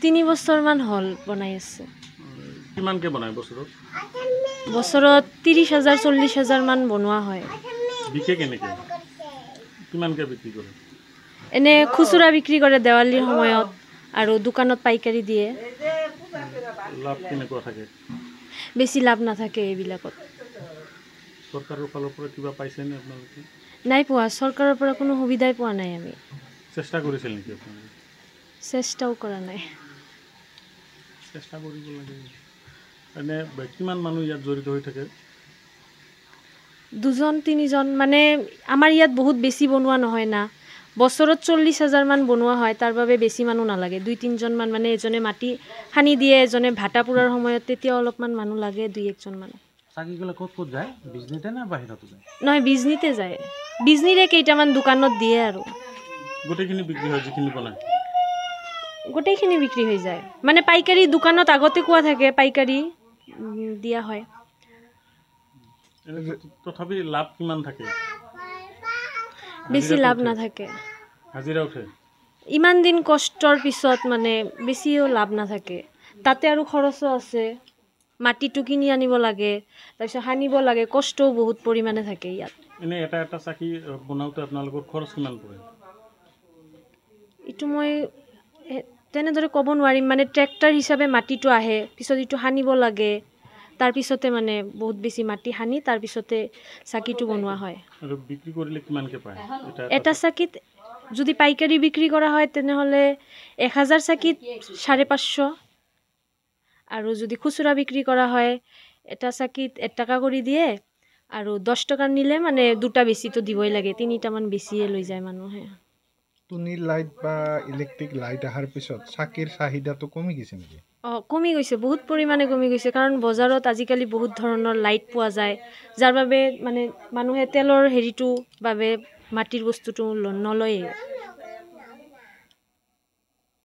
3 বছৰমান হ'ল বনাই আছে। কিমানকে বনায় বছৰত? বছৰত 30,000 40,000 মান বনোৱা হয়। বিকে কেনেকে? কিমানকে বিক্ৰী কৰে? এনে খুচুৰা বিক্ৰী কৰে দেৱালীৰ সময়ত আৰু দোকানত পাইকাৰী দিয়ে। লাভ কেনেকুৱা থাকে? বেছি লাভ নাথাকে এইবিলাকত। চৰকাৰৰ ফালৰ পৰা কিবা পাইছেনে আপোনালোকে? নাই পোৱা, চৰকাৰৰ পৰা কোনো সুবিধাই পোৱা নাই আমি। চেষ্টা কৰিছিল নেকি আপোনালোকে? চেষ্টাও কৰা নাই। চেষ্টা কৰিব লাগে। এনে কিমান মানুহ ইয়াত জড়িত হৈ থাকে? 2-3 জন, মানে আমাৰ ইয়াত বহুত বেছি বনোৱা নহয় না। বছৰত 40,000 মান বনোৱা হয়, তাৰ বাবে বেছি মানুহ নালাগে। 2-3 জন মান, মানে এজনে মাটি সানি দিয়ে, এজনে ভাটা পুৰাৰ সময়ত তেতিয়া অলপমান মানুহ লাগে 2-1 জন মান। চাকিগুলো ক'ত যায়? বিজনীতে না বাহিৰতো যায়? নহয়, বিজনীতে যায়। বিজনীৰে কেইটামান দোকানত দিয়ে আৰু। গোটেইখিনি বিক্ৰী হয় যিখিনি বনায়? গোটেইখিনি বিক্ৰী হৈ যায়, মানে পাইকাৰী দোকানত আগতে কোৱা থাকে, পাইকাৰী দিয়া হয়। তথাপি লাভ কিমান থাকে? বেছি লাভ নাথাকে। হাজিৰা উঠে? ইমান দিন কষ্টৰ পিছত মানে বেছিও লাভ নাথাকে। তাতে আৰু খৰচো আছে, মাটিটো কিনি আনিব লাগে, তাৰপিছত সানিব লাগে, কষ্টও বহুত পৰিমাণে থাকে ইয়াত। এনে এটা চাকি বনাওঁতে আপোনালোকৰ খৰচ কিমান পৰে? এইটো মই তেনেদৰে ক'ব নোৱাৰিম, মানে ট্ৰেক্টৰ হিচাপে মাটিটো আহে, পিছত এইটো সানিব লাগে, তাৰপিছতে মানে বহুত বেছি মাটি সানি তাৰপিছতে চাকিটো বনোৱা হয়। আৰু বিক্ৰী কৰিলে কিমানকৈ পায়? এটা চাকিত যদি পাইকাৰী বিক্ৰী কৰা হয় তেনেহ'লে 1000 চাকিত 550, আৰু যদি খুচুৰা বিক্ৰী কৰা হয় এটা চাকিত 1 টকা কৰি দিয়ে, আৰু 10 টকা নিলে মানে 2টা বেছিটো দিবই লাগে, 3টামান বেছিয়ে লৈ যায় মানুহে। টুনি লাইট বা ইলেক্ট্ৰিক লাইট অহাৰ পিছত চাকিৰ চাহিদাটো কমি গৈছে নেকি? কমি গৈছে, বহুত পৰিমাণে কমি গৈছে, কাৰণ বজাৰত আজিকালি বহুত ধৰণৰ লাইট পোৱা যায়, যাৰ বাবে মানে মানুহে তেলৰ হেৰিটো বাবে মাটিৰ বস্তুটো নলয়ে।